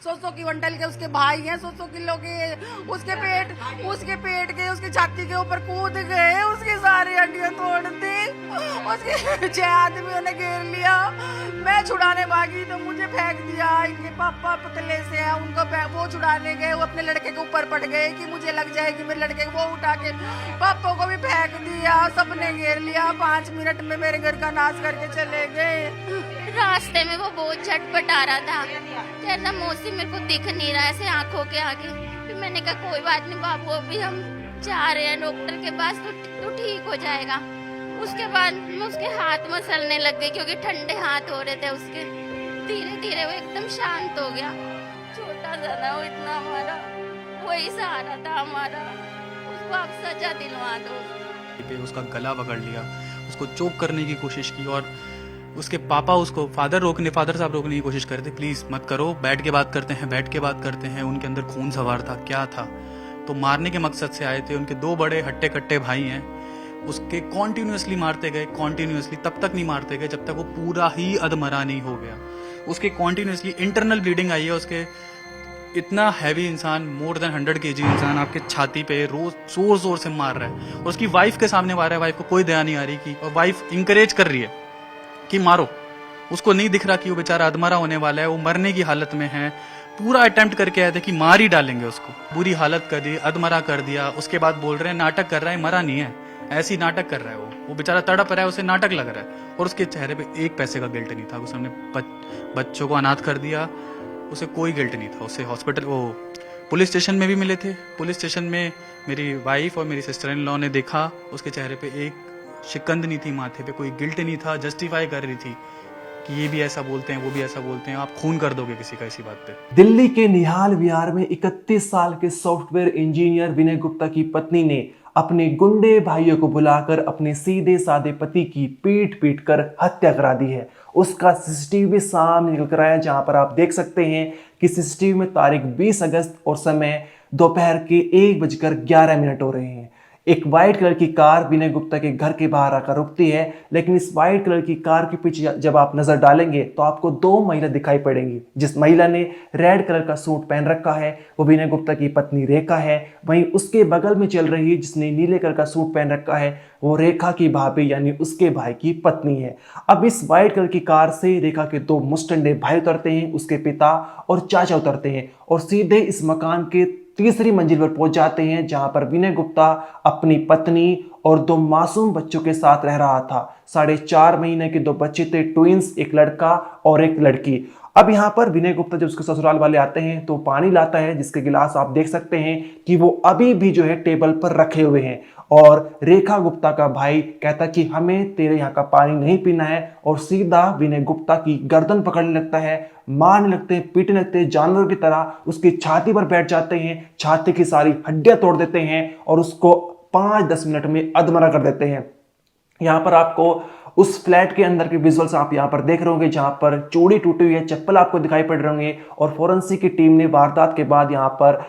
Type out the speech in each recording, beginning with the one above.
100 quintal के उसके भाई हैं, 100 किलो के, उसके पेट के, उसकी छाती के ऊपर कूद गए, उसकी सारी हड्डियां तोड़ दी, उसके 6 आदमियों ने घेर लिया। मैं छुड़ाने भागी तो मुझे फेंक दिया। इनके पापा पतले से हैं, उनको वो छुड़ाने गए, वो अपने लड़के के ऊपर पड़ गए कि मुझे लग जाएगी मेरे लड़के को, वो उठा के पापा को भी फेंक दिया। सबने घेर लिया, 5 मिनट में मेरे घर का नाश करके चले गए। रास्ते में वो बहुत झटपट आ रहा था, कह रहा मौसी मेरे को दिख नहीं रहा ऐसे आंखों के आगे। फिर मैंने कहा कोई बात नहीं बाबू, अभी हम जा रहे हैं डॉक्टर के पास तो ठीक हो जाएगा। उसके बाद मैं उसके हाथ मसलने लग गई क्योंकि ठंडे हाथ हो रहे थे उसके। धीरे धीरे वो एकदम शांत हो गया। छोटा सा था वो, इतना हमारा वही सहारा था हमारा। उसको आप सजा दिलवा दो। उसका गला पकड़ लिया, उसको चोक करने की कोशिश की और उसके पापा उसको फादर साहब रोकने की कोशिश कर रहे थे, प्लीज मत करो, बैठ के बात करते हैं। उनके अंदर खून सवार था, क्या था, तो मारने के मकसद से आए थे। उनके 2 बड़े हट्टे कट्टे भाई हैं, उसके कॉन्टिन्यूसली मारते गए, तब तक नहीं मारते गए जब तक वो पूरा ही अधमरा नहीं हो गया। उसके कॉन्टिन्यूसली इंटरनल ब्लीडिंग आई है उसके। इतना हैवी इंसान, मोर देन 100 kg इंसान आपके छाती पे रोज जोर जोर से मार रहा है और उसकी वाइफ के सामने मार रहा है। वाइफ को कोई दया नहीं आ रही की, और वाइफ इंकरेज कर रही है कि मारो। उसको नहीं दिख रहा कि वो बेचारा अधमरा होने वाला है, वो मरने की हालत में है। पूरा अटेम्प्ट करके आए थे कि मार ही डालेंगे उसको, बुरी हालत कर दी, अधमरा कर दिया। उसके बाद बोल रहे हैं नाटक कर रहा है, मरा नहीं है, ऐसी नाटक कर रहा है। वो बेचारा तड़प रहा है, उसे नाटक लग रहा है और उसके चेहरे पे 1 पैसे का गिल्ट नहीं था। उसने बच्चों को अनाथ कर दिया, उसे कोई गिल्ट नहीं था। उसे हॉस्पिटल, वो पुलिस स्टेशन में भी मिले थे। पुलिस स्टेशन में मेरी वाइफ और मेरी सिस्टर इन लॉ ने देखा, उसके चेहरे पे एक शिकंद नहीं थी, माथे पे कोई गिल्ट नहीं था। जस्टिफाई कर रही थी कि ये भी ऐसा बोलते हैं, वो भी ऐसा बोलते हैं, आप खून कर दोगे किसी का इसी बात पे। दिल्ली के निहाल विहार में 31 साल के सॉफ्टवेयर इंजीनियर विनय गुप्ता की पत्नी ने अपने गुंडे भाइयों को बुलाकर अपने सीधे साधे पति की पीट कर हत्या करा दी है। उसका सीसीटीवी सामने निकल कर आया, जहां पर आप देख सकते हैं कि सीसीटीवी में तारीख 20 अगस्त और समय दोपहर के 1:11 हो रहे हैं। एक व्हाइट कलर की कार विनय गुप्ता के घर के बाहर आकर रुकती है, लेकिन इस व्हाइट कलर की कार के पीछे जब आप नजर डालेंगे तो आपको 2 महिला दिखाई पड़ेंगी। जिस महिला ने रेड कलर का सूट पहन रखा है वो विनय गुप्ता की पत्नी रेखा है। वहीं उसके बगल में चल रही जिसने नीले कलर का सूट पहन रखा है वो रेखा की भाभी यानी उसके भाई की पत्नी है। अब इस व्हाइट कलर की कार से रेखा के 2 मुस्टंडे भाई उतरते हैं, उसके पिता और चाचा उतरते हैं और सीधे इस मकान के 3री मंजिल पर पहुंच जाते हैं, जहां पर विनय गुप्ता अपनी पत्नी और 2 मासूम बच्चों के साथ रह रहा था। 4.5 महीने के 2 बच्चे थे, ट्विंस, एक लड़का और एक लड़की। अब यहाँ पर विनय गुप्ता जब उसके ससुराल वाले आते हैं तो पानी लाता है, जिसके गिलास आप देख सकते हैं कि वो अभी भी जो है टेबल पर रखे हुए हैं। और रेखा गुप्ता का भाई कहता कि हमें तेरे यहाँ का पानी नहीं पीना है और सीधा विनय गुप्ता की गर्दन पकड़ने लगता है, मारने लगते हैं, पीटने लगते हैं, जानवर की तरह उसकी छाती पर बैठ जाते हैं, छाती की सारी हड्डियां तोड़ देते हैं और उसको 5-10 मिनट में अधमरा कर देते हैं। यहाँ पर आपको उस फ्लैट के अंदर के विजुअल्स आप यहाँ पर देख रहे होंगे, जहाँ पर चूड़ी टूटी हुई है, चप्पल आपको दिखाई पड़ रहे होंगे और फोरेंसिक की टीम ने वारदात के बाद यहाँ पर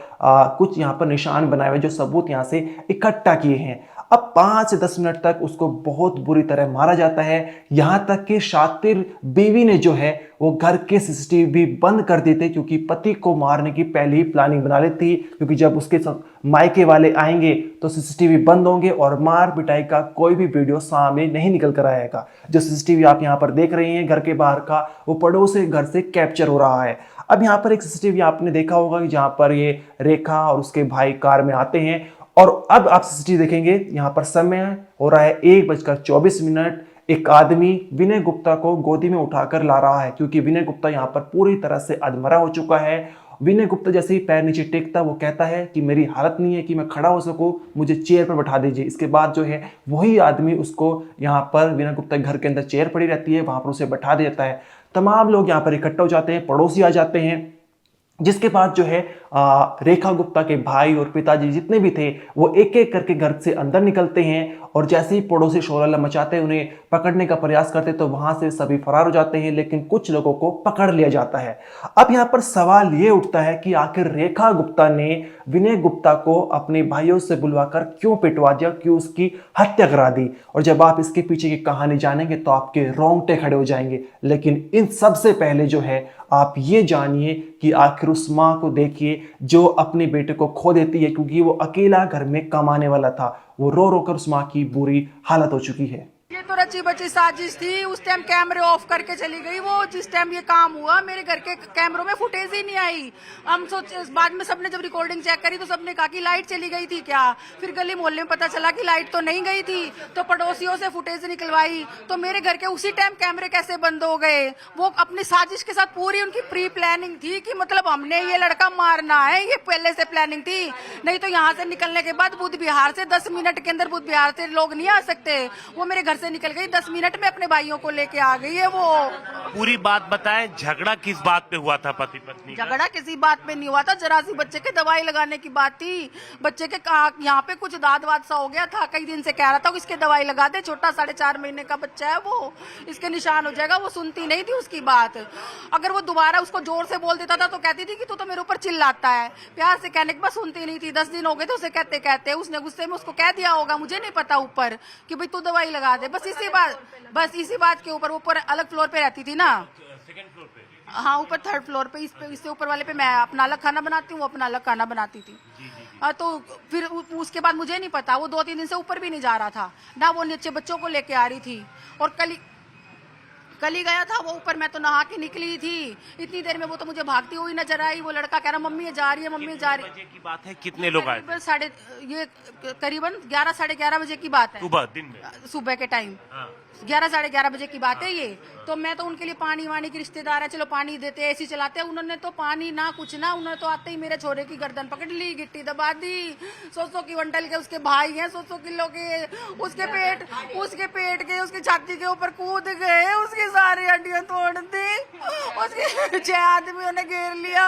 कुछ यहाँ पर निशान बनाए हुए जो सबूत यहाँ से इकट्ठा किए हैं। अब 5 से 10 मिनट तक उसको बहुत बुरी तरह मारा जाता है, यहाँ तक कि शातिर बीवी ने जो है वो घर के सीसीटीवी बंद कर दिए थे, क्योंकि पति को मारने की पहले ही प्लानिंग बना ली थी, क्योंकि जब उसके मायके वाले आएंगे तो सीसीटीवी बंद होंगे और मार पिटाई का कोई भी वीडियो सामने नहीं निकल कर आएगा। जो सीसीटीवी आप यहाँ पर देख रहे हैं घर के बाहर का, वो पड़ोसी घर से कैप्चर हो रहा है। अब यहाँ पर एक सीसीटीवी आपने देखा होगा कि जहाँ पर ये रेखा और उसके भाई कार में आते हैं और अब आप सीसीटीवी देखेंगे, यहाँ पर समय हो रहा है 1:24। एक आदमी विनय गुप्ता को गोदी में उठाकर ला रहा है, क्योंकि विनय गुप्ता यहाँ पर पूरी तरह से अधमरा हो चुका है। विनय गुप्ता जैसे ही पैर नीचे टेकता वो कहता है कि मेरी हालत नहीं है कि मैं खड़ा हो सकूं, मुझे चेयर पर बैठा दीजिए। इसके बाद जो है वही आदमी उसको यहाँ पर विनय गुप्ता घर के अंदर चेयर पड़ी रहती है, वहां पर उसे बैठा देता है। तमाम लोग यहाँ पर इकट्ठा हो जाते हैं, पड़ोसी आ जाते हैं, जिसके बाद जो है रेखा गुप्ता के भाई और पिताजी जितने भी थे वो एक एक करके घर से अंदर निकलते हैं और जैसे ही पड़ोसी शोर हल्ला मचाते हैं, उन्हें पकड़ने का प्रयास करते तो वहां से सभी फरार हो जाते हैं, लेकिन कुछ लोगों को पकड़ लिया जाता है। अब यहाँ पर सवाल ये उठता है कि आखिर रेखा गुप्ता ने विनय गुप्ता को अपने भाइयों से बुलवाकर क्यों पिटवा दिया, क्यों उसकी हत्या करा दी। और जब आप इसके पीछे की कहानी जानेंगे तो आपके रोंगटे खड़े हो जाएंगे। लेकिन इन सबसे पहले जो है आप ये जानिए कि आखिर उस माँ को देखिए जो अपने बेटे को खो देती है, क्योंकि वो अकेला घर में कमाने वाला था। वो रो रो कर उस माँ की बुरी हालत हो चुकी है। ये तो रची बची साजिश थी। उस टाइम कैमरे ऑफ करके चली गई वो। जिस टाइम ये काम हुआ मेरे घर के कैमरों में फुटेज ही नहीं आई। हम सोच बाद में सबने जब रिकॉर्डिंग चेक करी तो सबने कहा कि लाइट चली गई थी क्या। फिर गली मोहल्ले में पता चला कि लाइट तो नहीं गई थी, तो पड़ोसियों से फुटेज निकलवाई। तो मेरे घर के उसी टाइम कैमरे कैसे बंद हो गए। वो अपनी साजिश के साथ पूरी उनकी प्री प्लानिंग थी कि मतलब हमने ये लड़का मारना है, ये पहले से प्लानिंग थी। नहीं तो यहाँ से निकलने के बाद बुध बिहार से 10 मिनट के अंदर बुध बिहार से लोग नहीं आ सकते। वो मेरे घर से निकल गई, 10 मिनट में अपने भाइयों को लेके आ गई है वो। पूरी बात बताएं, झगड़ा किस बात पे हुआ था पति पत्नी का? झगड़ा किसी बात पे नहीं हुआ था, जरा सी बच्चे के दवाई लगाने की बात थी। बच्चे के यहाँ पे कुछ दाद वाद सा हो गया था, कई दिन से कह रहा था इसके दवाई लगा दे, छोटा 4.5 महीने का बच्चा है वो, इसके निशान हो जाएगा। वो सुनती नहीं थी उसकी बात। अगर वो दोबारा उसको जोर से बोल देता था तो कहती थी कि तू तो मेरे ऊपर चिल्लाता है। प्यार से कहने के बाद सुनती नहीं थी। 10 दिन हो गए थे उसे कहते कहते। उसने गुस्से में उसको कह दिया होगा, मुझे नहीं पता, ऊपर कि भाई तू दवाई लगा दे। बस इसी बात के ऊपर। ऊपर अलग फ्लोर पे रहती थी ना, सेकंड फ्लोर पे? हाँ ऊपर 3rd फ्लोर पे। इससे ऊपर वाले पे मैं अपना अलग खाना बनाती हूँ, वो अपना अलग खाना बनाती थी। तो फिर उसके बाद मुझे नहीं पता, वो 2-3 दिन से ऊपर भी नहीं जा रहा था ना। वो नीचे बच्चों को लेके आ रही थी। और कल ही गया था वो ऊपर। मैं तो नहा के निकली थी, इतनी देर में वो तो मुझे भागती हुई नजर आई। वो लड़का कह रहा मम्मी ये जा रही है, मम्मी ये जा रही है। बजे की बात है, कितने लोग आए? करीबन 11-11:30 बजे की बात है। सुबह, दिन में? सुबह के टाइम। हाँ। 11-11:30 बजे की बात है ये। तो मैं तो उनके लिए पानी वानी की रिश्तेदार है, चलो पानी देते, एसी चलाते हैं। उन्होंने तो पानी ना कुछ ना, उन्होंने तो आते ही मेरे छोरे की गर्दन पकड़ ली, गिट्टी दबा दी। 100 की वंटल के उसके भाई हैं, 100 किलो के। उसके पेट के उसकी छाती के ऊपर कूद गए, उसकी सारी हड्डियां तोड़ दी। उसके 6 आदमियों ने घेर लिया।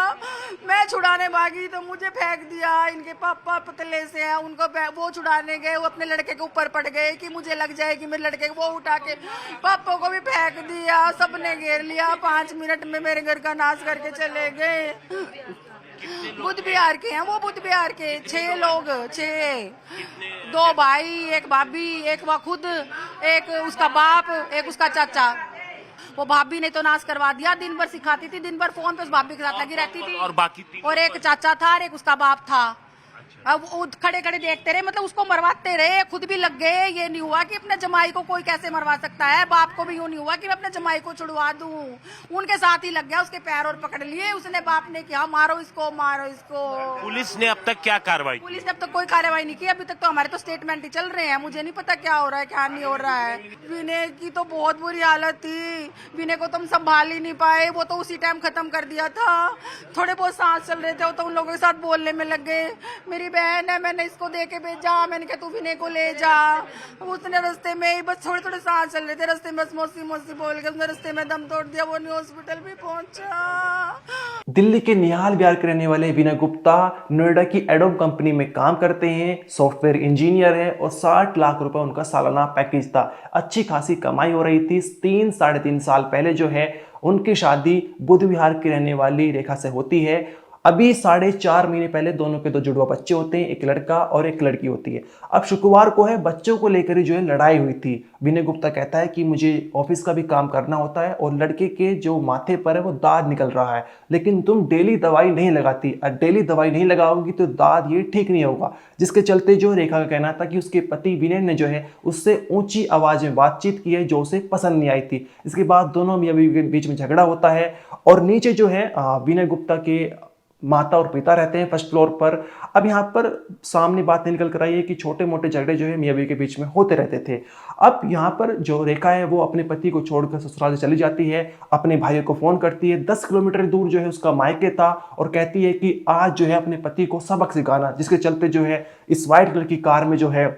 मैं छुड़ाने भागी तो मुझे फेंक दिया। इनके पापा पतले से हैं, उनको वो छुड़ाने गए, वो अपने लड़के के ऊपर पड़ गए कि मुझे लग जाएगी मेरे लड़के को। वो उठा के पापा को भी फेंक दिया। सबने घेर लिया। 5 मिनट में मेरे घर का नाश करके चले गए। बुध बिहार के हैं वो, बुध बिहार के 6 लोग, 6, 2 भाई, 1 भाभी, 1 वह खुद, 1 उसका बाप, 1 उसका चाचा। वो भाभी ने तो नाश करवा दिया। दिन भर सिखाती थी, दिन भर फोन पे उस भाभी के साथ लगी रहती थी। और बाकी 3 और 1 चाचा था और 1 उसका बाप था। अब वो खड़े खड़े देखते रहे, मतलब उसको मरवाते रहे, खुद भी लग गए। ये नहीं हुआ कि अपने जमाई को कोई कैसे मरवा सकता है। बाप को भी यूं नहीं हुआ कि मैं अपने जमाई को छुड़वा दूं। उनके साथ ही लग गया, उसके पैर और पकड़ लिए उसने। बाप ने कहा मारो इसको, मारो इसको। पुलिस ने अब तक क्या कार्रवाई? पुलिस ने अब तक कोई कार्रवाई नहीं की। अभी तक तो हमारे तो स्टेटमेंट ही चल रहे हैं। मुझे नहीं पता क्या हो रहा है क्या नहीं हो रहा है। विनय की तो बहुत बुरी हालत थी। विनय को तुम संभाल ही नहीं पाए। वो तो उसी टाइम खत्म कर दिया था। थोड़े बहुत सांस चल रहे थे तो उन लोगों के साथ बोलने में लग गए। मेरी बहन है, मैंने इसको दे के भेजा। मैंने कहा तू विनय को ले जा। उसने रास्ते में ही बस थोड़े सांस चल रहे थे, रास्ते में बस मौसी मौसी बोल के उसने रास्ते में दम तोड़ दिया। वो नहीं हॉस्पिटल भी पहुंचा। दिल्ली के निहाल विहार के रहने वाले विनय गुप्ता नोएडा की एडोब कंपनी में काम करते हैं। सॉफ्टवेयर इंजीनियर है और 60 लाख रुपए उनका सालाना पैकेज था। अच्छी खासी कमाई हो रही थी। 3-3.5 साल पहले जो है उनकी शादी बुध विहार की रहने वाली रेखा से होती है। अभी 4.5 महीने पहले दोनों के 2 जुड़वा बच्चे होते हैं, एक लड़का और एक लड़की होती है। अब शुक्रवार को है बच्चों को लेकर ही जो है लड़ाई हुई थी। विनय गुप्ता कहता है कि मुझे ऑफिस का भी काम करना होता है और लड़के के जो माथे पर है वो दाद निकल रहा है, लेकिन तुम डेली दवाई नहीं लगाती और डेली दवाई नहीं लगाओगी तो दाद ये ठीक नहीं होगा। जिसके चलते जो रेखा का कहना था कि उसके पति विनय ने जो है उससे ऊंची आवाज में बातचीत की है जो उसे पसंद नहीं आई थी। इसके बाद दोनों मियां बीवी के बीच में झगड़ा होता है और नीचे जो है विनय गुप्ता के माता और पिता रहते हैं 1st फ्लोर पर। अब यहाँ पर सामने बात निकल कर आई है कि छोटे मोटे झगड़े जो है मियां बीवी के बीच में होते रहते थे। अब यहाँ पर जो रेखा है वो अपने पति को छोड़कर ससुराल से चली जाती है। अपने भाइयों को फोन करती है। 10 किलोमीटर दूर जो है उसका मायके था और कहती है कि आज जो है अपने पति को सबक सिखाना। जिसके चलते जो है इस वाइट कलर की कार में जो है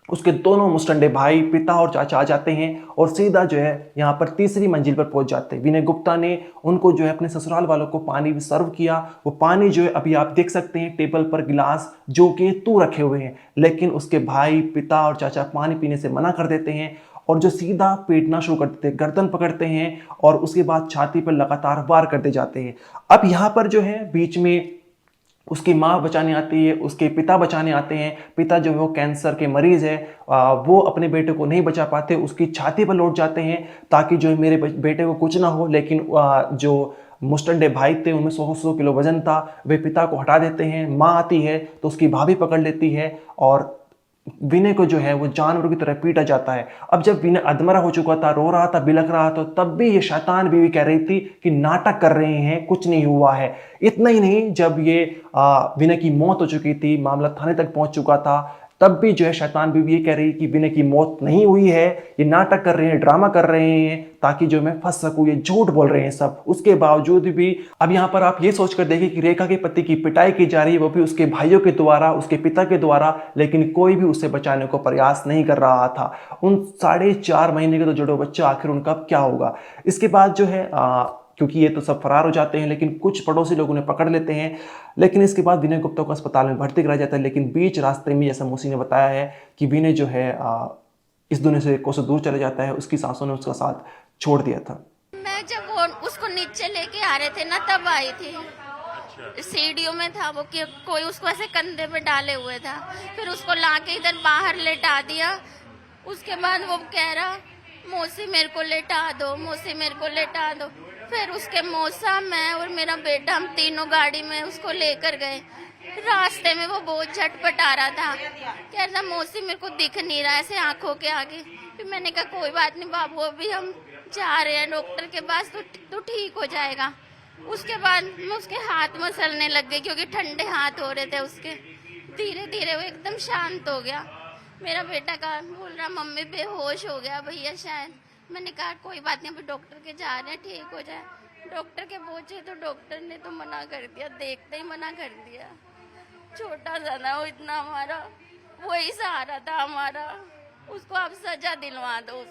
उसके दोनों मुस्टंडे भाई, पिता और चाचा आ जाते हैं और सीधा जो है यहाँ पर 3री मंजिल पर पहुंच जाते हैं। विनय गुप्ता ने उनको जो है अपने ससुराल वालों को पानी भी सर्व किया। वो पानी जो है अभी आप देख सकते हैं टेबल पर गिलास जो कि तू रखे हुए हैं, लेकिन उसके भाई, पिता और चाचा पानी पीने से मना कर देते हैं और जो सीधा पीटना शुरू कर देते हैं, गर्दन पकड़ते हैं और उसके बाद छाती पर लगातार वार करते जाते हैं। अब यहाँ पर जो है बीच में उसकी माँ बचाने आती है, उसके पिता बचाने आते हैं। पिता जो है वो कैंसर के मरीज है, वो अपने बेटे को नहीं बचा पाते, उसकी छाती पर लौट जाते हैं ताकि जो है मेरे बेटे को कुछ ना हो। लेकिन जो मुस्टंडे भाई थे उनमें 100 किलो वजन था, वे पिता को हटा देते हैं। माँ आती है तो उसकी भाभी पकड़ लेती है और विनय को जो है वो जानवरों की तरह पीटा जाता है। अब जब विनय अधमरा हो चुका था, रो रहा था, बिलख रहा था, तब भी ये शैतान बीवी कह रही थी कि नाटक कर रहे हैं, कुछ नहीं हुआ है। इतना ही नहीं, जब ये विनय की मौत हो चुकी थी, मामला थाने तक पहुंच चुका था, तब भी जो है शैतान बीवी ये कह रही कि विनय की मौत नहीं हुई है, ये नाटक कर रहे हैं, ड्रामा कर रहे हैं ताकि जो मैं फंस सकूं, ये झूठ बोल रहे हैं सब। उसके बावजूद भी अब यहाँ पर आप ये सोचकर देखिए कि रेखा के पति की पिटाई की जा रही है, वो भी उसके भाइयों के द्वारा, उसके पिता के द्वारा, लेकिन कोई भी उसे बचाने को प्रयास नहीं कर रहा था। उन 4.5 महीने के तो जुड़ो बच्चा, आखिर उनका क्या होगा। इसके बाद जो है क्योंकि ये तो सब फरार हो जाते हैं, लेकिन कुछ पड़ोसी लोग उन्हें पकड़ लेते हैं। लेकिन इसके बाद विनय गुप्ता को अस्पताल में भर्ती कराया जाता है, लेकिन बीच रास्ते में, जैसा मौसी ने बताया है, कि विनय जो है इस दुनिया से कोसों दूर चले जाता है। उसकी सासों ने उसका साथ छोड़ दिया था। मैं जब वो उसको नीचे लेके आ रहे थे ना, तब आई थी। सीढ़ियों में था वो, कि कोई उसको ऐसे कंधे पे डाले हुए था, फिर उसको लाके इधर बाहर लेटा दिया। उसके बाद वो कह रहा मौसी मेरे को लेटा दो, मौसी मेरे को लेटा दो। फिर उसके मौसा, मैं और मेरा बेटा, हम तीनों गाड़ी में उसको लेकर गए। रास्ते में वो बहुत झटपटा रहा था, कह रहा मौसी मेरे को दिख नहीं रहा ऐसे आंखों के आगे। फिर मैंने कहा कोई बात नहीं बाबू, अभी हम जा रहे हैं डॉक्टर के पास, तो ठीक हो जाएगा। उसके बाद मैं उसके हाथ मसलने लग गई, क्योंकि ठंडे हाथ हो रहे थे उसके। धीरे धीरे वो एकदम शांत हो गया। मेरा बेटा का बोल रहा मम्मी बेहोश हो गया भैया शायद। मैंने कहा कोई बात नहीं, अभी डॉक्टर के जा रहे हैं, ठीक हो जाए। डॉक्टर के पहुंचे तो डॉक्टर ने तो मना कर दिया, देखते ही मना कर दिया। छोटा सा ना वो, इतना हमारा वही सहारा था हमारा, उसको आप सजा दिलवा दो।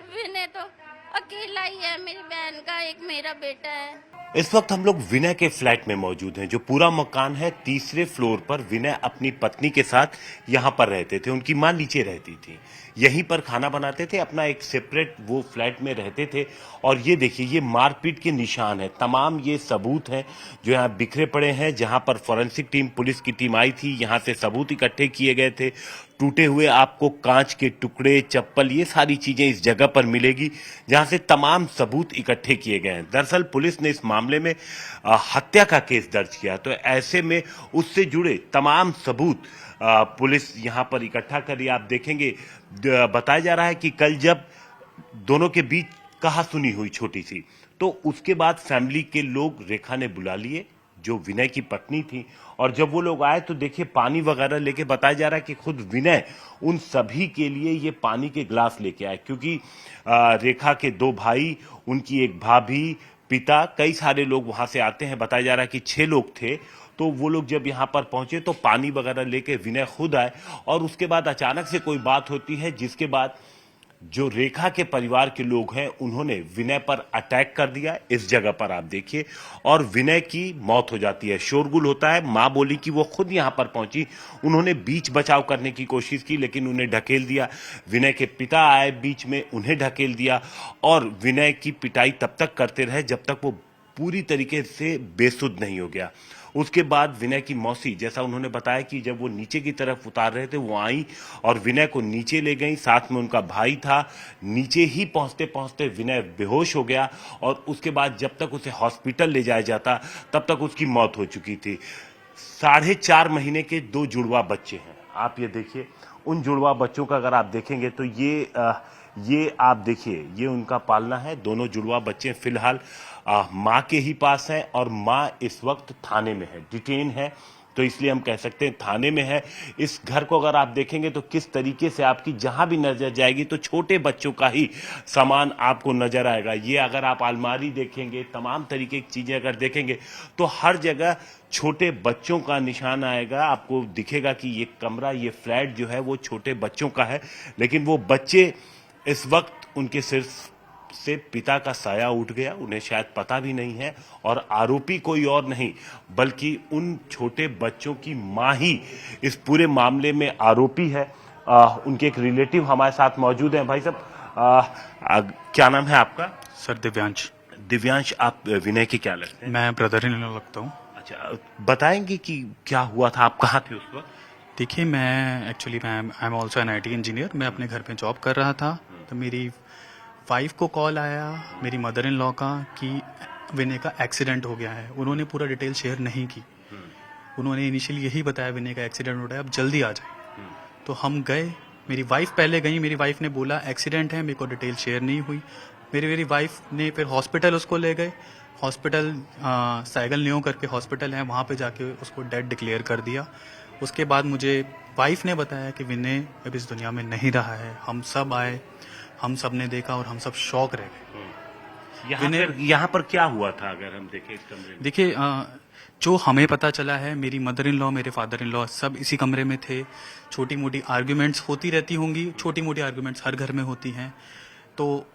विनय तो अकेला ही है, मेरी बहन का एक मेरा बेटा है। इस वक्त हम लोग विनय के फ्लैट में मौजूद हैं। जो पूरा मकान है, तीसरे फ्लोर पर विनय अपनी पत्नी के साथ यहां पर रहते थे। उनकी मां नीचे रहती थी, यहीं पर खाना बनाते थे, अपना एक सेपरेट वो फ्लैट में रहते थे। और ये देखिए, ये मारपीट के निशान है, तमाम ये सबूत हैं जो यहाँ बिखरे पड़े हैं। जहां पर फॉरेंसिक टीम, पुलिस की टीम आई थी, यहां से सबूत इकट्ठे किए गए थे। टूटे हुए आपको कांच के टुकड़े, चप्पल, ये सारी चीजें इस जगह पर मिलेगी जहां से तमाम सबूत इकट्ठे किए गए हैं। दरअसल पुलिस ने इस मामले में हत्या का केस दर्ज किया, तो ऐसे में उससे जुड़े तमाम सबूत पुलिस यहां पर इकट्ठा करी। आप देखेंगे, बताया जा रहा है कि कल जब दोनों के बीच कहासुनी हुई छोटी सी, तो उसके बाद फैमिली के लोग रेखा ने बुला लिए, जो विनय की पत्नी थी। और जब वो लोग आए तो देखिए पानी वगैरह लेके, बताया जा रहा है कि खुद विनय उन सभी के लिए ये पानी के गिलास लेके आए, क्योंकि रेखा के 2 भाई, उनकी एक भाभी, पिता, कई सारे लोग वहां से आते हैं। बताया जा रहा है कि 6 लोग थे। तो वो लोग जब यहाँ पर पहुंचे तो पानी वगैरह लेके विनय खुद आए, और उसके बाद अचानक से कोई बात होती है, जिसके बाद जो रेखा के परिवार के लोग हैं उन्होंने विनय पर अटैक कर दिया। इस जगह पर आप देखिए, और विनय की मौत हो जाती है। शोरगुल होता है। मां बोली कि वो खुद यहां पर पहुंची, उन्होंने बीच बचाव करने की कोशिश की, लेकिन उन्हें ढकेल दिया। विनय के पिता आए बीच में, उन्हें ढकेल दिया, और विनय की पिटाई तब तक करते रहे जब तक वो पूरी तरीके से बेसुध नहीं हो गया। उसके बाद विनय की मौसी, जैसा उन्होंने बताया कि जब वो नीचे की तरफ उतार रहे थे, वो आई और विनय को नीचे ले गई। साथ में उनका भाई था। नीचे ही पहुंचते पहुंचते विनय बेहोश हो गया, और उसके बाद जब तक उसे हॉस्पिटल ले जाया जाता तब तक उसकी मौत हो चुकी थी। 4.5 महीने के 2 जुड़वा बच्चे हैं। आप ये देखिए, उन जुड़वा बच्चों का अगर आप देखेंगे तो ये आप देखिए, ये उनका पालना है। दोनों जुड़वा बच्चे फिलहाल माँ के ही पास हैं, और माँ इस वक्त थाने में है, डिटेन है, तो इसलिए हम कह सकते हैं थाने में है। इस घर को अगर आप देखेंगे तो किस तरीके से आपकी जहां भी नजर जाएगी तो छोटे बच्चों का ही सामान आपको नजर आएगा। ये अगर आप अलमारी देखेंगे, तमाम तरीके की चीजें अगर देखेंगे तो हर जगह छोटे बच्चों का निशान आएगा। आपको दिखेगा कि ये कमरा, ये फ्लैट जो है वो छोटे बच्चों का है, लेकिन वो बच्चे इस वक्त, उनके सिर से पिता का साया उठ गया, उन्हें शायद पता भी नहीं है, और आरोपी कोई और नहीं बल्कि उन छोटे बच्चों की मां ही इस पूरे मामले में आरोपी है। उनके एक रिलेटिव हमारे साथ मौजूद हैं। भाई साहब, क्या नाम है आपका? सर दिव्यांश। दिव्यांश, आप विनय के क्या लगते हैं? मैं ब्रदर इन लॉ लगता हूँ। अच्छा, बताएंगे कि क्या हुआ था, आप कहाँ थे उस वक्त? देखिए, मैं एक्चुअली मैं I am also an IT engineer. मैं अपने घर पे जॉब कर रहा था, तो मेरी वाइफ को कॉल आया मेरी मदर इन लॉ का कि विनय का एक्सीडेंट हो गया है। उन्होंने पूरा डिटेल शेयर नहीं की। उन्होंने इनिशियली यही बताया विनय का एक्सीडेंट हो रहा है, अब जल्दी आ जाए। तो हम गए, मेरी वाइफ पहले गई। मेरी वाइफ ने बोला एक्सीडेंट है, मेरे को डिटेल शेयर नहीं हुई। मेरी वाइफ ने फिर हॉस्पिटल उसको ले गए। हॉस्पिटल साइगल न्यो करके हॉस्पिटल है, वहाँ पे जाके उसको डेड डिक्लेयर कर दिया। उसके बाद मुझे वाइफ ने बताया कि विनय अब इस दुनिया में नहीं रहा है। हम सब आए, हम सब ने देखा और हम सब शॉक रह गए। यहाँ पर क्या हुआ था, अगर हम देखें इस कमरे में? देखिए, जो हमें पता चला है, मेरी मदर इन लॉ, मेरे फादर इन लॉ सब इसी कमरे में थे। छोटी मोटी आर्ग्यूमेंट्स होती रहती होंगी, छोटी मोटी आर्ग्यूमेंट्स हर घर में होती हैं। तो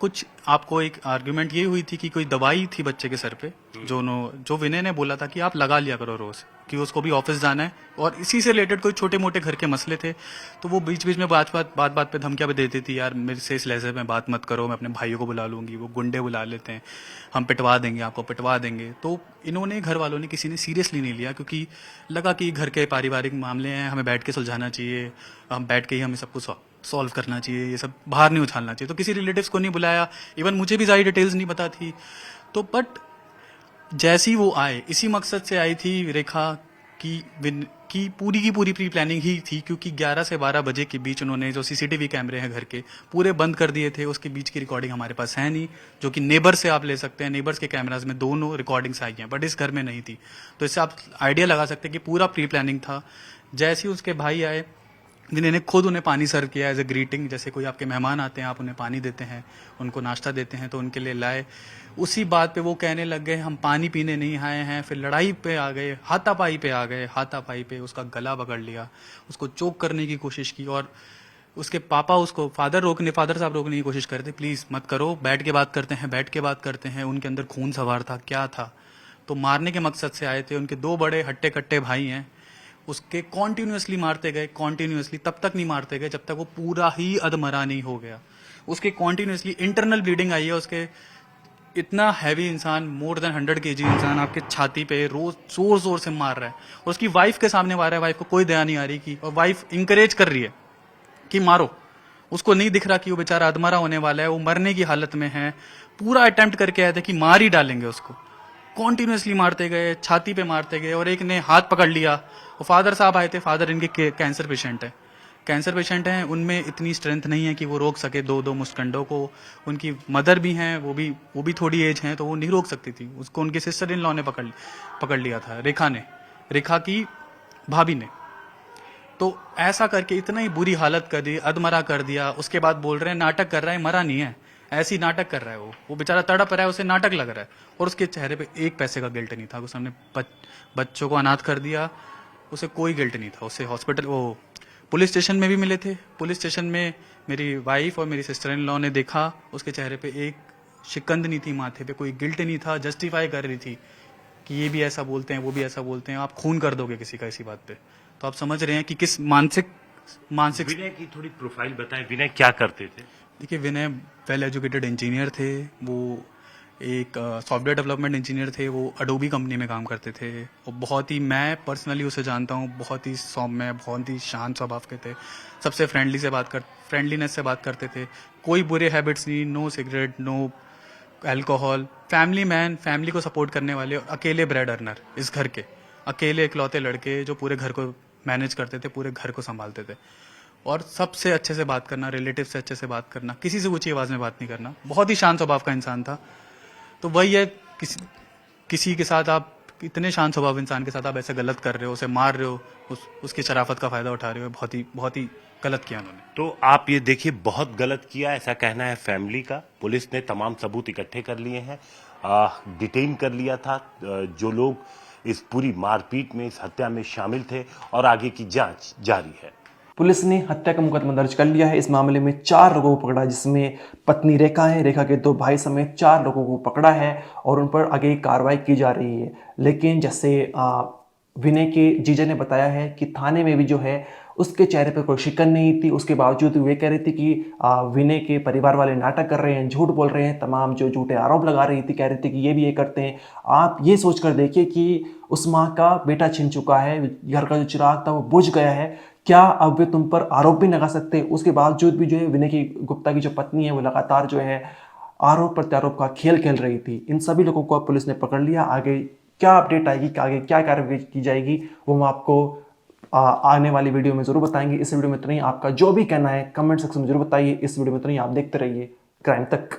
कुछ आपको एक आर्ग्यूमेंट ये हुई थी कि कोई दवाई थी बच्चे के सर पे, जो विनय ने बोला था कि आप लगा लिया करो रोज, कि उसको भी ऑफिस जाना है, और इसी से रिलेटेड कोई छोटे मोटे घर के मसले थे। तो वो बीच बीच में बात पे धमकियां भी देती थी, यार मेरे से इस लहजे में बात मत करो, मैं अपने भाइयों को बुला लूंगी, वो गुंडे बुला लेते हैं, हम पिटवा देंगे, आपको पिटवा देंगे। तो इन्होंने, घर वालों ने, किसी ने सीरियसली नहीं लिया, क्योंकि लगा कि घर के पारिवारिक मामले हैं, हमें बैठ के सुलझाना चाहिए, हम बैठ के ही हमें सब कुछ सॉल्व करना चाहिए, ये सब बाहर नहीं उछालना चाहिए। तो किसी रिलेटिव्स को नहीं बुलाया, इवन मुझे भी ज़्यादा डिटेल्स नहीं पता थी। तो बट जैसी वो आए, इसी मकसद से आई थी रेखा की पूरी प्री प्लानिंग ही थी, क्योंकि 11 से 12 बजे के बीच उन्होंने जो CCTV कैमरे हैं घर के पूरे बंद कर दिए थे। उसके बीच की रिकॉर्डिंग हमारे पास है नहीं, जो कि नेबर से आप ले सकते हैं। नेबर्स के कैमराज में दोनों रिकॉर्डिंग्स आई हैं, बट इस घर में नहीं थी। तो इससे आप आइडिया लगा सकते हैं कि पूरा प्री प्लानिंग था। जैसे ही उसके भाई आए, जिन्होंने खुद उन्हें पानी सर्व किया एज ए ग्रीटिंग, जैसे कोई आपके मेहमान आते हैं, आप उन्हें पानी देते हैं, उनको नाश्ता देते हैं, तो उनके लिए लाए। उसी बात पे वो कहने लग गए हम पानी पीने नहीं आए हैं। फिर लड़ाई पे आ गए, हाथापाई पे आ गए। हाथापाई पे उसका गला पकड़ लिया, उसको चोक करने की कोशिश की, और उसके पापा उसको फादर साहब रोकने की कोशिश करते, प्लीज मत करो, बैठ के बात करते हैं। उनके अंदर खून सवार था, क्या था, तो मारने के मकसद से आए थे। उनके 2 बड़े हट्टे कट्टे भाई हैं, उसके कॉन्टिन्यूसली मारते गए, तब तक नहीं मारते गए जब तक वो पूरा ही अधमरा नहीं हो गया। उसके कॉन्टिन्यूसली इंटरनल ब्लीडिंग आई है। उसके इतना हैवी इंसान, मोर देन 100 kg इंसान आपके छाती पे रोज जोर जोर से मार रहा है, और उसकी वाइफ के सामने मार रहा है। वाइफ को कोई दया नहीं आ रही की, और वाइफ इंकरेज कर रही है कि मारो। उसको नहीं दिख रहा कि वो बेचारा अधमरा होने वाला है, वो मरने की हालत में है। पूरा अटेम्प्ट करके आए थे कि मार ही डालेंगे उसको। कॉन्टिन्यूसली मारते गए, छाती पे मारते गए, और एक ने हाथ पकड़ लिया। वो फादर साहब आए थे, फादर इनके कैंसर पेशेंट हैं, उनमें इतनी स्ट्रेंथ नहीं है कि वो रोक सके दो मुस्कंडों को। उनकी मदर भी हैं, वो भी थोड़ी एज हैं, तो वो नहीं रोक सकती थी उसको। उनके सिस्टर इन लॉ ने पकड़ लिया था, रेखा की भाभी ने। तो ऐसा करके इतना ही बुरी हालत कर दी, अधमरा कर दिया। उसके बाद बोल रहे हैं नाटक कर रहा है, मरा नहीं है, ऐसे ही नाटक कर रहा है। वो बेचारा तड़प रहा है, उसे नाटक लग रहा है, और उसके चेहरे पे 1 पैसे का गिल्ट नहीं था। उसने बच्चों को अनाथ कर दिया, उसे कोई गिल्ट नहीं था। उसे पुलिस स्टेशन में भी मिले थे। पुलिस स्टेशन में मेरी वाइफ और मेरी सिस्टर इन लॉ ने देखा, उसके चेहरे पे एक शिकंद नहीं थी, माथे पे कोई गिल्ट नहीं था। जस्टिफाई कर रही थी कि ये भी ऐसा बोलते हैं, वो भी ऐसा बोलते हैं, आप खून कर दोगे किसी का इसी बात पे। तो आप समझ रहे हैं कि किस मानसिक विनय की थोड़ी प्रोफाइल बताएं, विनय क्या करते थे? देखिए, विनय वेल एजुकेटेड इंजीनियर थे। वो एक सॉफ्टवेयर डेवलपमेंट इंजीनियर थे। वो अडोबी कंपनी में काम करते थे। और बहुत ही, मैं पर्सनली उसे जानता हूँ, बहुत ही सौम्य, बहुत ही शांत स्वभाव के थे। सबसे फ्रेंडलीनेस से बात करते थे। कोई बुरे हैबिट्स नहीं, no cigarette, no alcohol. Family man, family को सपोर्ट करने वाले, और अकेले ब्रेड अर्नर, इस घर के अकेले इकलौते लड़के जो पूरे घर को मैनेज करते थे, पूरे घर को संभालते थे। और सबसे अच्छे से बात करना, रिलेटिव से अच्छे से बात करना, किसी से ऊंची आवाज में बात नहीं करना। बहुत ही शांत स्वभाव का इंसान था। तो वही है, किसी के साथ आप, इतने शांत स्वभाव इंसान के साथ आप ऐसे गलत कर रहे हो, उसे मार रहे हो, उसकी शराफत का फायदा उठा रहे हो, बहुत ही गलत किया उन्होंने। तो आप ये देखिए, बहुत गलत किया, ऐसा कहना है फैमिली का। पुलिस ने तमाम सबूत इकट्ठे कर लिए हैं, डिटेन कर लिया था जो लोग इस पूरी मारपीट में, इस हत्या में शामिल थे, और आगे की जांच जारी है। पुलिस ने हत्या का मुकदमा दर्ज कर लिया है। इस मामले में 4 लोगों को पकड़ा, जिसमें पत्नी रेखा है, रेखा के 2 भाई समेत 4 लोगों को पकड़ा है, और उन पर आगे कार्रवाई की जा रही है। लेकिन जैसे विनय के जीजा ने बताया है कि थाने में भी जो है उसके चेहरे पर कोई शिकन नहीं थी। उसके बावजूद वे कह रही थी कि विनय के परिवार वाले नाटक कर रहे हैं, झूठ बोल रहे हैं, तमाम जो झूठे आरोप लगा रही थी, कह रही थी कि ये भी ये करते हैं। आप ये सोच कर देखिए कि उस माँ का बेटा छिन चुका है, घर का जो चिराग था वो बुझ गया है, क्या अब वे तुम पर आरोप भी लगा सकते हैं? उसके बावजूद भी जो है विनय की गुप्ता की जो पत्नी है वो लगातार जो है आरोप प्रत्यारोप का खेल खेल रही थी। इन सभी लोगों को अब पुलिस ने पकड़ लिया। आगे क्या अपडेट आएगी, आगे क्या कार्रवाई की जाएगी, वो हम आपको आने वाली वीडियो में जरूर बताएंगे। इस वीडियो में इतना ही। आपका जो भी कहना है कमेंट सेक्शन में जरूर बताइए। इस वीडियो में इतना ही। आप देखते रहिए क्राइम तक।